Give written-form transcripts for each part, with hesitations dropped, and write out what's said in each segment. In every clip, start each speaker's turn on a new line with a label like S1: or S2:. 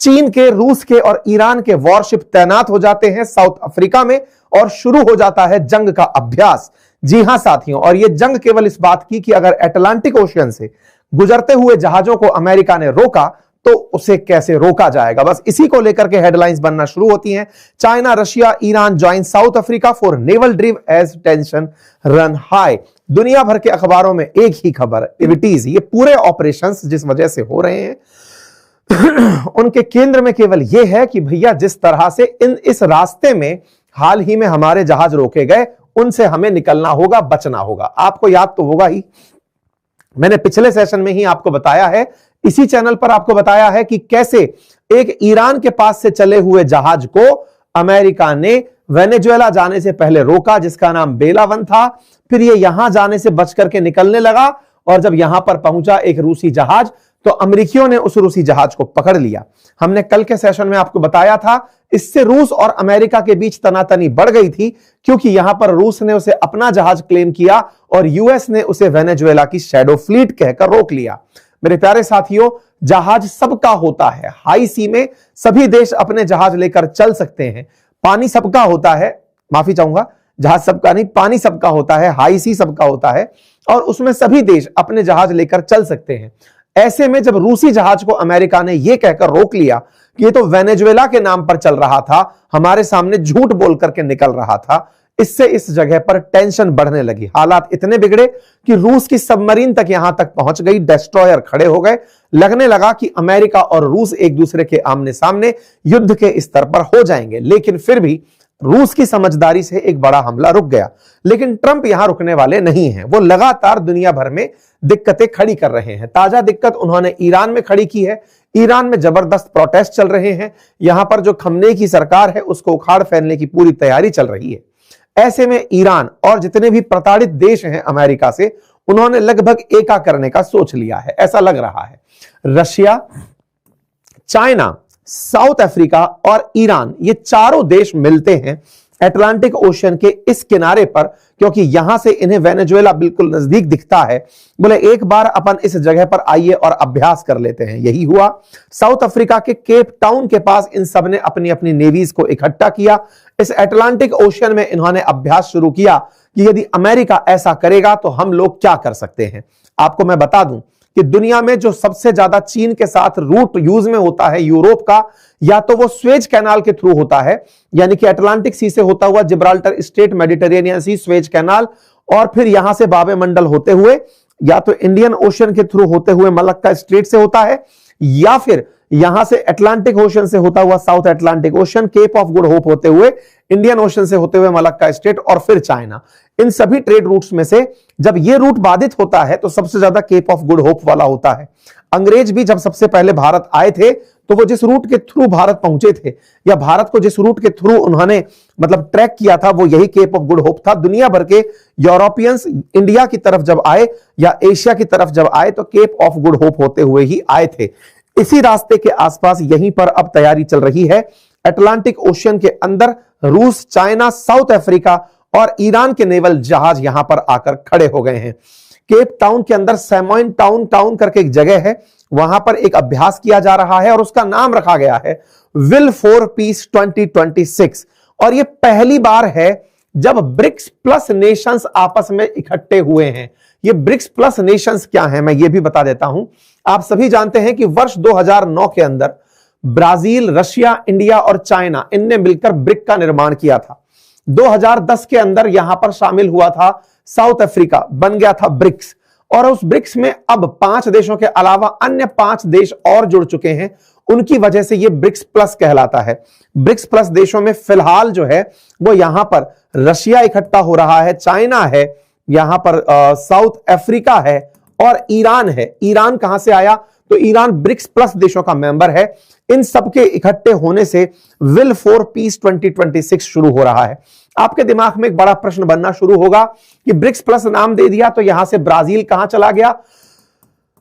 S1: चीन के, रूस के और ईरान के वॉरशिप तैनात हो जाते हैं साउथ अफ्रीका में और शुरू हो जाता है जंग का अभ्यास। जी हां साथियों, और यह जंग केवल इस बात की कि अगर अटलांटिक ओशियन से गुजरते हुए जहाजों को अमेरिका ने रोका तो उसे कैसे रोका जाएगा, बस इसी को लेकर के हेडलाइंस बनना शुरू होती हैं। China, Russia, Iran join South Africa for naval drill as tension run high. दुनिया भर के अखबारों में एक ही खबर, एक्टिविटीज, ये पूरे ऑपरेशंस जिस वजह से हो रहे हैं उनके केंद्र में केवल यह है कि भैया जिस तरह से इस रास्ते में हाल ही में हमारे जहाज रोके गए, उनसे हमें निकलना होगा, बचना होगा। आपको याद तो होगा ही, मैंने पिछले सेशन में ही आपको बताया है, इसी चैनल पर आपको बताया है कि कैसे एक ईरान के पास से चले हुए जहाज को अमेरिका ने वेनेजुएला जाने से पहले रोका, जिसका नाम बेला 1 था। फिर ये यहां जाने से बच करके निकलने लगा और जब यहां पर पहुंचा एक रूसी जहाज, तो अमेरिकियों ने उस रूसी जहाज को पकड़ लिया। हमने कल के सेशन में आपको बताया था, इससे रूस और अमेरिका के बीच तनातनी बढ़ गई थी, क्योंकि यहां पर रूस ने उसे अपना जहाज क्लेम किया और यूएस ने उसे वेनेजुएला की शैडो फ्लीट कहकर रोक लिया। मेरे प्यारे साथियों, जहाज सबका होता है, हाई सी में सभी देश अपने जहाज लेकर चल सकते हैं। पानी सबका होता है, माफी चाहूंगा, जहाज सबका नहीं, पानी सबका होता है, हाई सी सबका होता है, और उसमें सभी देश अपने जहाज लेकर चल सकते हैं। ऐसे में जब रूसी जहाज को अमेरिका ने यह कहकर रोक लिया कि ये तो वेनेजुएला के नाम पर चल रहा था, हमारे सामने झूठ बोल करके निकल रहा था, इससे इस जगह पर टेंशन बढ़ने लगी। हालात इतने बिगड़े कि रूस की सबमरीन तक यहां तक पहुंच गई, डिस्ट्रॉयर खड़े हो गए। लगने लगा कि अमेरिका और रूस एक दूसरे के आमने सामने युद्ध के स्तर पर हो जाएंगे, लेकिन फिर भी रूस की समझदारी से एक बड़ा हमला रुक गया। लेकिन ट्रंप यहां रुकने वाले नहीं हैं, वो लगातार दुनिया भर में दिक्कतें खड़ी कर रहे हैं। ताजा दिक्कत उन्होंने ईरान में खड़ी की है। ईरान में जबरदस्त प्रोटेस्ट चल रहे हैं, यहां पर जो खमने की सरकार है उसको उखाड़ फेंकने की पूरी तैयारी चल रही है। ऐसे में ईरान और जितने भी प्रताड़ित देश हैं अमेरिका से, उन्होंने लगभग एका करने का सोच लिया है, ऐसा लग रहा है। रशिया, चाइना, साउथ अफ्रीका और ईरान, ये चारों देश मिलते हैं अटलांटिक ओशियन के इस किनारे पर, क्योंकि यहां से इन्हें वेनेजुएला बिल्कुल नजदीक दिखता है। बोले एक बार अपन इस जगह पर आइए और अभ्यास कर लेते हैं। यही हुआ। साउथ अफ्रीका के केप टाउन के पास इन सब ने अपनी अपनी नेवीज को इकट्ठा किया। इस अटलांटिक ओशियन में इन्होंने अभ्यास शुरू किया कि यदि अमेरिका ऐसा करेगा तो हम लोग क्या कर सकते हैं। आपको मैं बता दूं कि दुनिया में जो सबसे ज्यादा चीन के साथ रूट यूज में होता है यूरोप का, या तो वो स्वेज कैनाल के थ्रू होता है, यानी कि अटलांटिक सी से होता हुआ जिब्राल्टर स्ट्रेट, मेडिटेरेनियन सी, स्वेज कैनाल, और फिर यहां से बाबे मंडल होते हुए या तो इंडियन ओशन के थ्रू होते हुए मलक्का स्ट्रेट से होता है, या फिर यहां से अटलांटिक ओशन से होता हुआ South Atlantic Ocean, Cape of Good Hope होते हुए इंडियन ओशन से होते हुए मलक्का स्ट्रेट और फिर चाइना। इन सभी ट्रेड रूट्स में से जब ये रूट बाधित होता है तो सबसे ज्यादा केप ऑफ गुड होप वाला होता है। अंग्रेज भी जब सबसे पहले भारत आए थे तो वो जिस रूट के थ्रू भारत पहुंचे थे, या भारत को जिस रूट के थ्रू उन्होंने मतलब ट्रैक किया था, वो यही केप ऑफ गुड होप था। दुनिया भर के यूरोपियंस इंडिया की तरफ जब आए या एशिया की तरफ जब आए तो केप ऑफ गुड होप होते हुए ही आए थे। इसी रास्ते के आसपास यहीं पर अब तैयारी चल रही है। अटलांटिक ओशियन के अंदर रूस, चाइना, साउथ अफ्रीका और ईरान के नेवल जहाज यहां पर आकर खड़े हो गए हैं। केप टाउन के अंदर सैमोइन टाउन करके एक जगह है, वहां पर एक अभ्यास किया जा रहा है और उसका नाम रखा गया है विल फॉर पीस 2026। और यह पहली बार है जब ब्रिक्स प्लस नेशंस आपस में इकट्ठे हुए हैं। ये ब्रिक्स प्लस नेशंस क्या है, मैं ये भी बता देता हूं। आप सभी जानते हैं कि वर्ष 2009 के अंदर ब्राजील, रशिया, इंडिया और चाइना, इनने मिलकर ब्रिक का निर्माण किया था। 2010 के अंदर यहां पर शामिल हुआ था साउथ अफ्रीका, बन गया था ब्रिक्स। और उस ब्रिक्स में अब 5 देशों के अलावा अन्य 5 देश और जुड़ चुके हैं। उनकी वजह से यह ब्रिक्स प्लस कहलाता है। ब्रिक्स प्लस देशों में फिलहाल जो है वो यहां पर रशिया इकट्ठा हो रहा है, चाइना है, यहां पर साउथ अफ्रीका है और ईरान है। ईरान कहां से आया, तो ईरान ब्रिक्स प्लस देशों का मेंबर है। इन सबके इकट्ठे होने से विल फॉर पीस 2026 शुरू हो रहा है। आपके दिमाग में एक बड़ा प्रश्न बनना शुरू होगा कि ब्रिक्स प्लस नाम दे दिया तो यहां से ब्राजील कहां चला गया,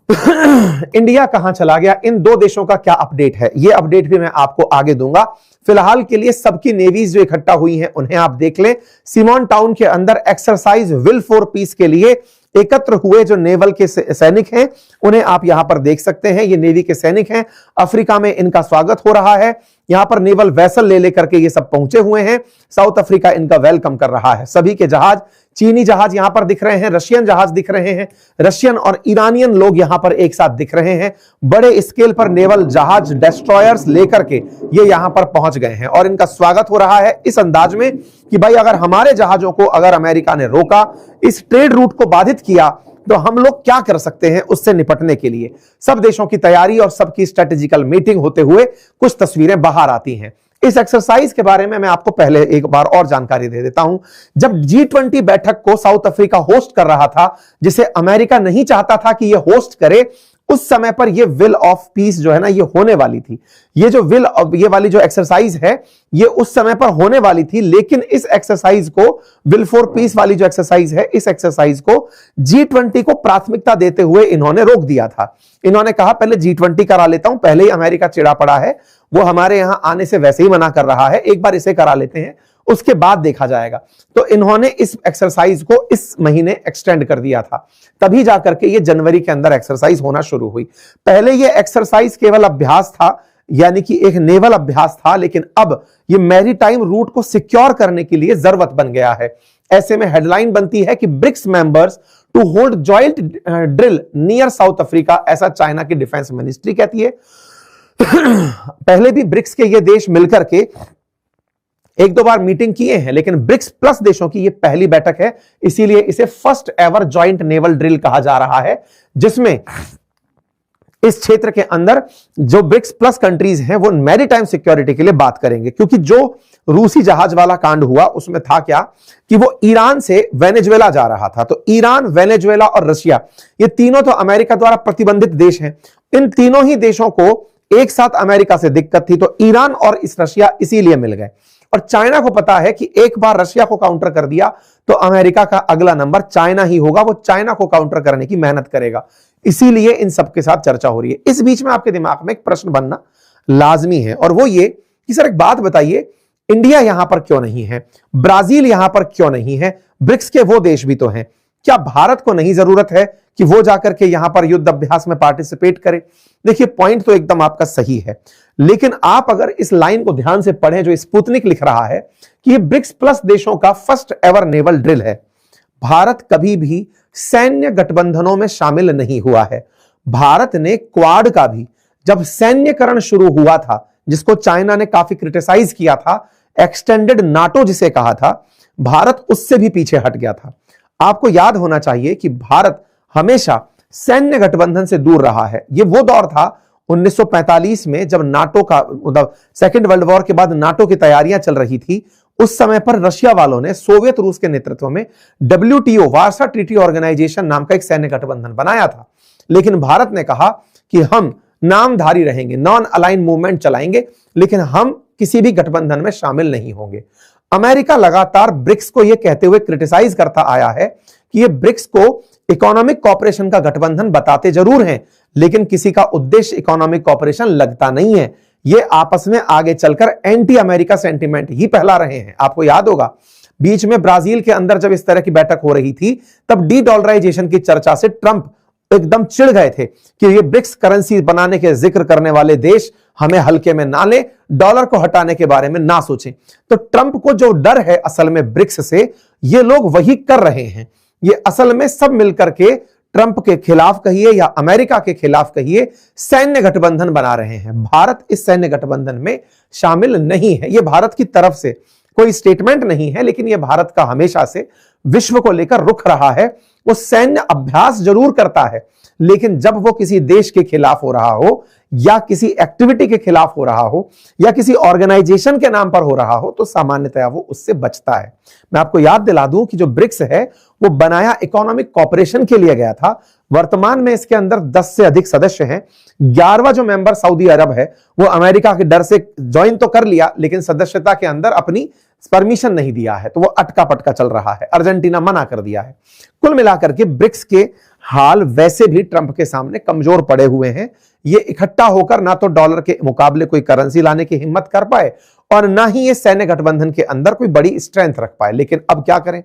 S1: इंडिया कहां चला गया, इन 2 देशों का क्या अपडेट है, यह अपडेट भी मैं आपको आगे दूंगा। फिलहाल के लिए सबकी नेवीज जो इकट्ठा हुई हैं उन्हें आप देख लें। सिमोन टाउन के अंदर एक्सरसाइज विल फॉर पीस के लिए एकत्र हुए जो नेवल के सैनिक हैं उन्हें आप यहां पर देख सकते हैं। ये नेवी के सैनिक हैं। अफ्रीका में इनका स्वागत हो रहा है। यहां पर नेवल वेसल ले लेकर के ये सब पहुंचे हुए हैं। साउथ अफ्रीका इनका वेलकम कर रहा है। सभी के जहाज, चीनी जहाज यहां पर दिख रहे हैं, रशियन जहाज दिख रहे हैं, रशियन और ईरानियन लोग यहां पर एक साथ दिख रहे हैं। बड़े स्केल पर नेवल जहाज, डेस्ट्रॉयर्स लेकर के ये यहां पर पहुंच गए हैं और इनका स्वागत हो रहा है इस अंदाज में कि भाई अगर हमारे जहाजों को अगर अमेरिका ने रोका, इस ट्रेड रूट को बाधित किया, तो हम लोग क्या कर सकते हैं उससे निपटने के लिए। सब देशों की तैयारी और सबकी स्ट्रेटेजिकल मीटिंग होते हुए कुछ तस्वीरें बाहर आती हैं। इस एक्सरसाइज के बारे में मैं आपको पहले एक बार और जानकारी दे देता हूं। जब G20 बैठक को साउथ अफ्रीका होस्ट कर रहा था, जिसे अमेरिका नहीं चाहता था कि यह होस्ट करे, उस समय पर यह विल ऑफ पीस जो है ना, ये होने वाली थी। ये जो ये वाली जो एक्सरसाइज है, ये उस समय पर होने वाली थी, लेकिन इस एक्सरसाइज को, विल फॉर पीस वाली जो एक्सरसाइज है, इस एक्सरसाइज को G20 को प्राथमिकता देते हुए इन्होंने रोक दिया था। इन्होंने कहा पहले G20 करा लेता हूं, पहले ही अमेरिका चिढ़ा पड़ा है, वो हमारे यहां आने से वैसे ही मना कर रहा है, एक बार इसे करा लेते हैं, उसके बाद देखा जाएगा। तो इन्होंने इस एक्सरसाइज को इस महीने एक्सटेंड कर दिया था, तभी जाकर के ये जनवरी के अंदर एक्सरसाइज होना शुरू हुई। पहले ये एक्सरसाइज केवल अभ्यास था, यानी कि एक नेवल अभ्यास था, लेकिन अब ये मैरीटाइम रूट को सिक्योर करने के लिए जरूरत बन गया है। ऐसे में हेडलाइन बनती है कि BRICS members to hold joint drill near South Africa, ऐसा चाइना की डिफेंस मिनिस्ट्री कहती है। पहले भी ब्रिक्स के ये देश मिलकर के एक दो बार मीटिंग किए हैं, लेकिन ब्रिक्स प्लस देशों की ये पहली बैठक है, इसीलिए इसे first ever joint naval drill कहा जा रहा है, जिसमें इस क्षेत्र के अंदर जो ब्रिक्स प्लस कंट्रीज हैं वो मैरीटाइम सिक्योरिटी के लिए बात करेंगे। क्योंकि जो रूसी जहाज वाला कांड हुआ उसमें था क्या कि वो ईरान से वेनेजुएला जा रहा था, तो ईरान, वेनेजुएला और रशिया, ये तीनों तो अमेरिका द्वारा प्रतिबंधित देश हैं। इन तीनों ही देशों को एक साथ अमेरिका से दिक्कत थी, तो ईरान और इस रशिया इसीलिए मिल गए। और चाइना को पता है कि एक बार रशिया को काउंटर कर दिया तो अमेरिका का अगला नंबर चाइना ही होगा, वो चाइना को काउंटर करने की मेहनत करेगा, इसीलिए इन सबके साथ चर्चा हो रही है। इस बीच में आपके दिमाग में एक प्रश्न बनना लाजमी है, और वो ये कि सर एक बात बताइए, इंडिया यहां पर क्यों नहीं है, ब्राजील यहां पर क्यों नहीं है, ब्रिक्स के वो देश भी तो हैं, क्या भारत को नहीं जरूरत है कि वो जाकर के यहां पर युद्ध अभ्यास में पार्टिसिपेट करे? देखिए पॉइंट तो एकदम आपका सही है, लेकिन आप अगर इस लाइन को ध्यान से पढ़ें जो स्पुतनिक लिख रहा है कि ये ब्रिक्स प्लस देशों का फर्स्ट एवर नेवल ड्रिल है। भारत कभी भी सैन्य गठबंधनों में शामिल नहीं हुआ है। भारत ने क्वाड का भी जब सैन्यकरण शुरू हुआ था, जिसको चाइना ने काफी क्रिटिसाइज किया था, एक्सटेंडेड नाटो जिसे कहा था, भारत उससे भी पीछे हट गया था। आपको याद होना चाहिए कि भारत हमेशा सैन्य गठबंधन से दूर रहा है। यह वो दौर था 1945 में जब नाटो का, मतलब सेकेंड वर्ल्ड वॉर के बाद नाटो की तैयारियां चल रही थी। उस समय पर रशिया वालों ने सोवियत रूस के नेतृत्व में WTO, वार्सा ट्रीटी ऑर्गेनाइजेशन नाम का एक सैन्य गठबंधन बनाया था, लेकिन भारत ने कहा कि हम नामधारी रहेंगे, नॉन अलाइन मूवमेंट चलाएंगे, लेकिन हम किसी भी गठबंधन में शामिल नहीं होंगे। अमेरिका लगातार ब्रिक्स को यह कहते हुए क्रिटिसाइज करता आया है कि ये ब्रिक्स को इकोनॉमिक कॉपरेशन का गठबंधन बताते जरूर हैं, लेकिन किसी का उद्देश्य इकोनॉमिक कॉपरेशन लगता नहीं है। ये आपस में आगे चलकर एंटी अमेरिका सेंटिमेंट ही फैला रहे हैं। आपको याद होगा बीच में ब्राजील के अंदर जब इस तरह की बैठक हो रही थी, तब डी-डॉलराइजेशन की चर्चा से ट्रंप एकदम चिढ़ गए थे कि ये ब्रिक्स करेंसी बनाने के जिक्र करने वाले देश हमें हल्के में ना ले, डॉलर को हटाने के बारे में ना सोचें। तो ट्रंप को जो डर है असल में ब्रिक्स से, ये लोग वही कर रहे हैं। ये असल में सब मिलकर के ट्रंप के खिलाफ कहिए या अमेरिका के खिलाफ कहिए, सैन्य गठबंधन बना रहे हैं। भारत इस सैन्य गठबंधन में शामिल नहीं है। यह भारत की तरफ से कोई स्टेटमेंट नहीं है, लेकिन यह भारत का हमेशा से विश्व को लेकर रुख रहा है। वो सैन्य अभ्यास जरूर करता है, लेकिन जब वो किसी देश के खिलाफ हो रहा हो या किसी एक्टिविटी के खिलाफ हो रहा हो या किसी ऑर्गेनाइजेशन के नाम पर हो रहा हो, तो सामान्यतया वो उससे बचता है। मैं आपको याद दिला दूं कि जो ब्रिक्स है वो बनाया इकोनॉमिक कॉपरेशन के लिए गया था। वर्तमान में इसके अंदर 10 से अधिक सदस्य हैं। 11वां जो मेंबर सऊदी अरब है, वो अमेरिका के डर से ज्वाइन तो कर लिया, लेकिन सदस्यता के अंदर अपनी परमिशन नहीं दिया है, तो वो अटका पटका चल रहा है। अर्जेंटीना मना कर दिया है। कुल मिलाकर के ब्रिक्स के हाल वैसे भी ट्रंप के सामने कमजोर पड़े हुए हैं। ये इकट्ठा होकर ना तो डॉलर के मुकाबले कोई करेंसी लाने की हिम्मत कर पाए और ना ही ये सैन्य गठबंधन के अंदर कोई बड़ी स्ट्रेंथ रख पाए। लेकिन अब क्या करें,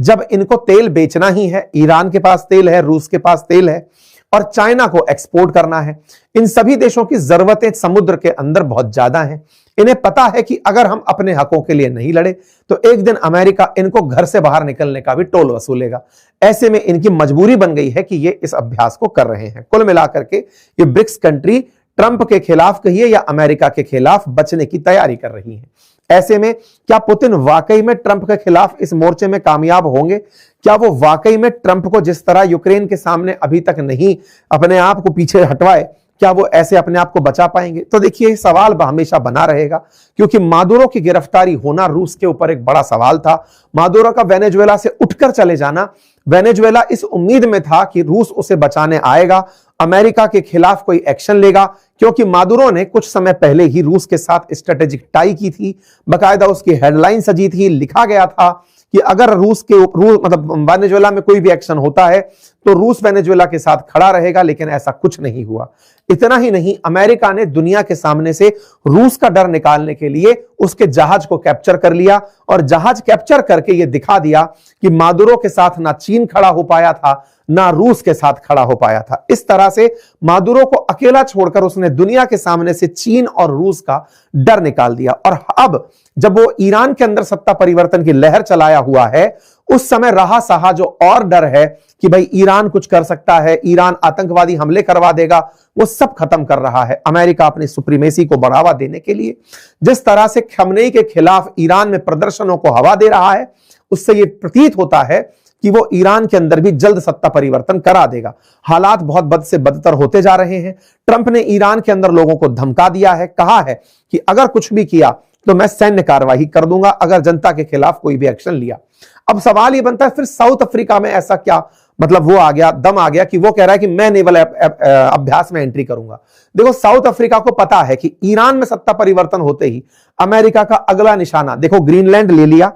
S1: जब इनको तेल बेचना ही है, ईरान के पास तेल है, रूस के पास तेल है और चाइना को एक्सपोर्ट करना है, इन सभी देशों की जरूरतें समुद्र के अंदर बहुत ज्यादा हैं। इन्हें पता है कि अगर हम अपने हकों के लिए नहीं लड़े तो एक दिन अमेरिका इनको घर से बाहर निकलने का भी टोल वसूलेगा। ऐसे में इनकी मजबूरी बन गई है कि ये इस अभ्यास को कर रहे हैं। कुल मिलाकर के ये ब्रिक्स कंट्री ट्रंप के खिलाफ कहिए या अमेरिका के खिलाफ बचने की तैयारी कर रही है। ऐसे में क्या पुतिन वाकई में ट्रंप के खिलाफ इस मोर्चे में कामयाब होंगे? क्या वो वाकई में ट्रंप को जिस तरह यूक्रेन के सामने अभी तक नहीं अपने आप को पीछे हटवाए, क्या वो ऐसे अपने आप को बचा पाएंगे? तो देखिए, सवाल हमेशा बना रहेगा, क्योंकि मादुरो की गिरफ्तारी होना रूस के ऊपर एक बड़ा सवाल था। मादुरो का वेनेजुएला से उठकर चले जाना, वेनेजुएला इस उम्मीद में था कि रूस उसे बचाने आएगा, अमेरिका के खिलाफ कोई एक्शन लेगा, क्योंकि मादुरो ने कुछ समय पहले ही रूस के साथ स्ट्रेटेजिक टाई की थी। बकायदा उसकी हेडलाइन सजी थी, लिखा गया था कि अगर रूस मतलब वेनेजुएला में कोई भी एक्शन होता है तो रूस वेनेजुएला के साथ खड़ा रहेगा, लेकिन ऐसा कुछ नहीं हुआ। इतना ही नहीं, अमेरिका ने दुनिया के सामने से रूस का डर निकालने के लिए उसके जहाज को कैप्चर कर लिया और जहाज कैप्चर करके यह दिखा दिया कि मादुरो के साथ ना चीन खड़ा हो पाया था, ना रूस के साथ खड़ा हो पाया था। इस तरह से मादुरो को अकेला छोड़कर उसने दुनिया के सामने से चीन और रूस का डर निकाल दिया। और अब जब वो ईरान के अंदर सत्ता परिवर्तन की लहर चलाया हुआ है, उस समय रहा सहा जो और डर है कि भाई ईरान कुछ कर सकता है, ईरान आतंकवादी हमले करवा देगा, वो सब खत्म कर रहा है अमेरिका अपनी सुप्रीमेसी को बढ़ावा देने के लिए। जिस तरह से खमेनी के खिलाफ ईरान में प्रदर्शनों को हवा दे रहा है, उससे यह प्रतीत होता है कि वो ईरान के अंदर भी जल्द सत्ता परिवर्तन करा देगा। हालात बहुत बद से बदतर होते जा रहे हैं। ट्रंप ने ईरान के अंदर लोगों को धमका दिया है, कहा है कि अगर कुछ भी किया तो मैं सैन्य कार्रवाई कर दूंगा अगर जनता के खिलाफ कोई भी एक्शन लिया। अब सवाल यह बनता है, फिर साउथ अफ्रीका में ऐसा क्या मतलब वो आ गया, दम आ गया कि वो कह रहा है कि मैं नेवल अभ्यास में एंट्री करूंगा। देखो, साउथ अफ्रीका को पता है कि ईरान में सत्ता परिवर्तन होते ही अमेरिका का अगला निशाना, देखो ग्रीनलैंड ले लिया,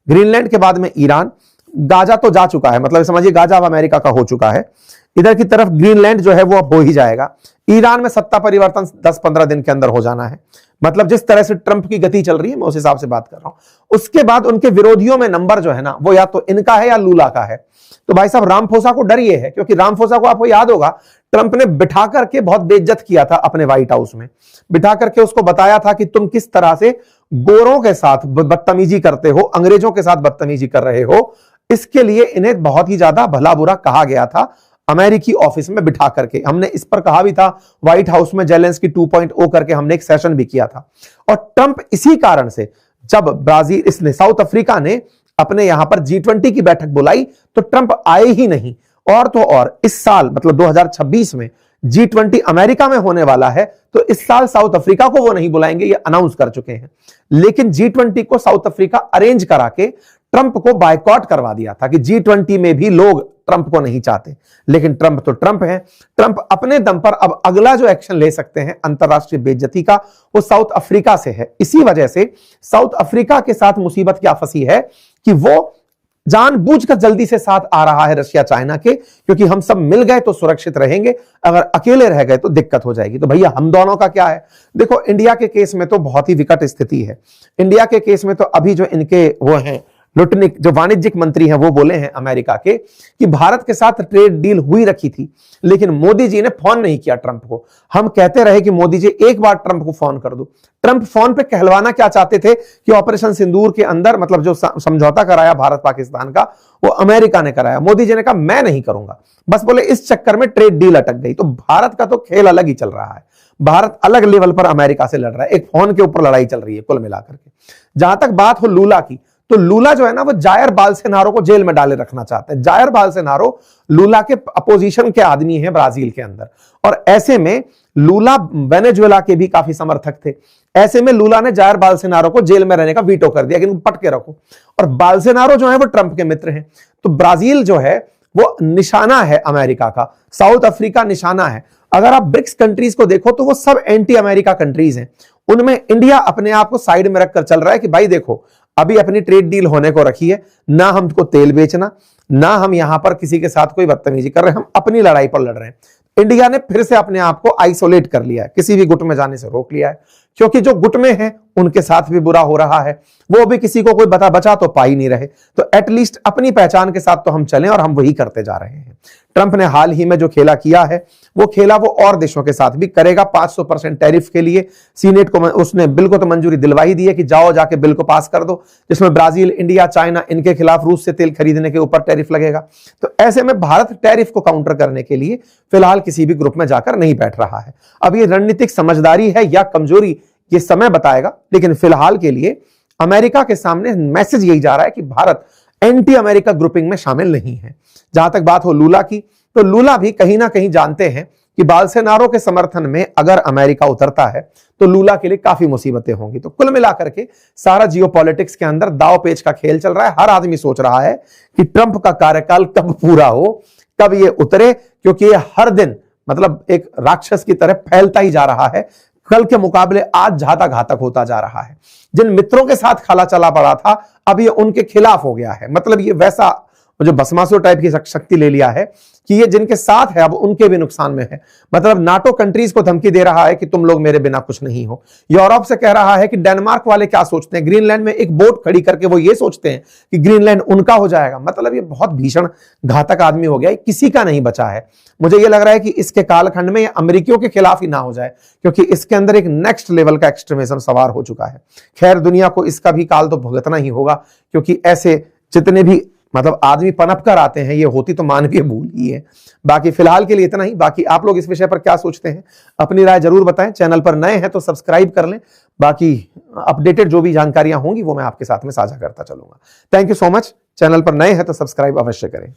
S1: ग्रीनलैंड के बाद में ईरान, गाजा तो जा चुका है, मतलब समझिए गाजा अब अमेरिका का हो चुका है, इधर की तरफ ग्रीनलैंड जो है वो अब हो ही जाएगा। ईरान में सत्ता परिवर्तन 10-15 दिन के अंदर हो जाना है। मतलब जिस तरह से ट्रंप की गति चल रही है, मैं उस हिसाब से बात कर रहा हूं। उसके बाद उनके विरोधियों में नंबर जो है ना, वो या तो इनका है या लूला का है। तो भाई साहब, रामफोसा को डर ये है, क्योंकि रामफोसा को आपको याद होगा ट्रंप ने बिठा करके बहुत बेइज्जत किया था अपने व्हाइट हाउस में, बिठा करके उसको बताया था कि तुम किस तरह से गोरों के साथ बदतमीजी करते हो, अंग्रेजों के साथ बदतमीजी कर रहे हो। इसके लिए इन्हें बहुत ही ज्यादा भला बुरा कहा गया था अमेरिकी ऑफिस में बिठा करके। हमने इस पर कहा भी था, व्हाइट हाउस में जेलेंस्की 2.0 करके हमने एक सेशन भी किया था। और ट्रंप इसी कारण से, जब ब्राजील इसने साउथ अफ्रीका ने अपने यहां पर G20 की बैठक बुलाई तो ट्रंप आए ही नहीं। और तो और इस साल मतलब 2026 में G20 अमेरिका में होने वाला है, तो इस साल साउथ अफ्रीका को वो नहीं बुलाएंगे, ये अनाउंस कर चुके हैं। लेकिन G20 को साउथ अफ्रीका अरेंज करा के ट्रंप को बायकॉट करवा दिया था कि G20 में भी लोग ट्रंप को नहीं चाहते। लेकिन ट्रंप तो ट्रंप है, ट्रंप अपने दम पर अब अगला जो एक्शन ले सकते हैं अंतरराष्ट्रीय बेइज्जती का, वो साउथ अफ्रीका से है। इसी वजह से साउथ अफ्रीका के साथ मुसीबत क्या फंसी है कि वो जानबूझकर जल्दी से साथ आ रहा है रशिया चाइना के, क्योंकि हम सब मिल गए तो सुरक्षित रहेंगे, अगर अकेले रह गए तो दिक्कत हो जाएगी। तो भैया हम दोनों का क्या है? देखो, इंडिया के केस में तो बहुत ही विकट स्थिति है। इंडिया के केस में तो अभी जो इनके वो हैं लुटनिक, जो वाणिज्यिक मंत्री हैं, वो बोले हैं अमेरिका के कि भारत के साथ ट्रेड डील हुई रखी थी, लेकिन मोदी जी ने फोन नहीं किया ट्रंप को। हम कहते रहे कि मोदी जी एक बार ट्रंप को फोन कर दो। ट्रंप फोन पे कहलवाना क्या चाहते थे कि ऑपरेशन सिंदूर के अंदर मतलब जो समझौता कराया भारत पाकिस्तान का, वो अमेरिका ने कराया। मोदी जी ने कहा मैं नहीं करूंगा, बस बोले इस चक्कर में ट्रेड डील अटक गई। तो भारत का तो खेल अलग ही चल रहा है, भारत अलग लेवल पर अमेरिका से लड़ रहा है, एक फोन के ऊपर लड़ाई चल रही है कुल मिलाकर के। जहां तक बात हो लूला की, तो लूला जो है ना, वो जायर बोल्सोनारो को जेल में डाले रखना चाहते हैं। जायर बोल्सोनारो लूला के अपोजिशन के आदमी हैं ब्राजील के अंदर, और ऐसे में लूला वेनेजुएला के भी काफी समर्थक थे। ऐसे में लूला ने जायर बोल्सोनारो को जेल में रहने का वीटो कर दिया कि इनको पटके रखो। और बोल्सोनारो जो है वो ट्रंप के मित्र हैं। तो ब्राजील जो है वो निशाना है अमेरिका का, साउथ अफ्रीका निशाना है। अगर आप ब्रिक्स कंट्रीज को देखो तो वो सब एंटी अमेरिका कंट्रीज हैं। उनमें इंडिया अपने आप को साइड में रखकर चल रहा है कि भाई देखो, अभी अपनी ट्रेड डील होने को रखी है, ना हमको तेल बेचना, ना हम यहां पर किसी के साथ कोई बदतमीजी कर रहे हैं, हम अपनी लड़ाई पर लड़ रहे हैं। इंडिया ने फिर से अपने आप को आइसोलेट कर लिया है, किसी भी गुट में जाने से रोक लिया है। क्योंकि जो गुट में है उनके साथ भी बुरा हो रहा है, वो भी किसी को कोई बचा तो पा ही नहीं रहे। तो एटलीस्ट अपनी पहचान के साथ तो हम चलें, और हम वही करते जा रहे हैं। ट्रंप ने हाल ही में जो खेला किया है वो खेला वो और देशों के साथ भी करेगा। 500% टैरिफ के लिए सीनेट को उसने बिल को तो मंजूरी दिलवाई दी है कि जाओ जाके बिल को पास कर दो, जिसमें ब्राजील, इंडिया, चाइना, इनके खिलाफ रूस से तेल खरीदने के ऊपर टैरिफ लगेगा। तो ऐसे में भारत टैरिफ को काउंटर करने के लिए फिलहाल किसी भी ग्रुप में जाकर नहीं बैठ रहा है। अब ये रणनीतिक समझदारी है या कमजोरी, ये समय बताएगा, लेकिन फिलहाल के लिए अमेरिका के सामने मैसेज यही जा रहा है कि भारत एंटी अमेरिका ग्रुपिंग में शामिल नहीं है। जहां तक बात हो लूला की, तो लूला भी कहीं ना कहीं जानते हैं कि बोल्सोनारो के समर्थन में अगर अमेरिका उतरता है तो लूला के लिए काफी मुसीबतें होंगी। तो कुल मिलाकर के सारा जियोपॉलिटिक्स के अंदर दाव पेच का खेल चल रहा है। हर आदमी सोच रहा है कि ट्रंप का कार्यकाल कब पूरा हो, कब ये उतरे, क्योंकि ये हर दिन मतलब एक राक्षस की तरह फैलता ही जा रहा है। कल के मुकाबले आज ज्यादा घातक होता जा रहा है। जिन मित्रों के साथ खाला चला पड़ा था, अब ये उनके खिलाफ हो गया है। मतलब ये वैसा जो भस्मासुर टाइप की शक्ति ले लिया है कि ये जिनके साथ है अब उनके भी नुकसान में है। मतलब नाटो कंट्रीज को धमकी दे रहा है कि तुम लोग मेरे बिना कुछ नहीं हो। यूरोप से कह रहा है कि डेनमार्क वाले क्या सोचते हैं, ग्रीनलैंड में एक बोट खड़ी करके वो ये सोचते हैं कि ग्रीनलैंड उनका हो जाएगा। मतलब ये बहुत भीषण घातक आदमी हो गया, किसी का नहीं बचा है। मुझे ये लग रहा है कि इसके कालखंड में अमेरिकियों के खिलाफ ही ना हो जाए, क्योंकि इसके अंदर एक नेक्स्ट लेवल का एक्सट्रीमिज्म सवार हो चुका है। खैर, दुनिया को इसका भी काल तो भुगतना ही होगा, क्योंकि ऐसे जितने भी मतलब आदमी पनप कर आते हैं, ये होती तो मानवीय भूल ही है। बाकी फिलहाल के लिए इतना ही। बाकी आप लोग इस विषय पर क्या सोचते हैं, अपनी राय जरूर बताएं। चैनल पर नए हैं तो सब्सक्राइब कर लें। बाकी अपडेटेड जो भी जानकारियां होंगी वो मैं आपके साथ में साझा करता चलूंगा। Thank you so much. Channel पर नए हैं तो सब्सक्राइब अवश्य करें।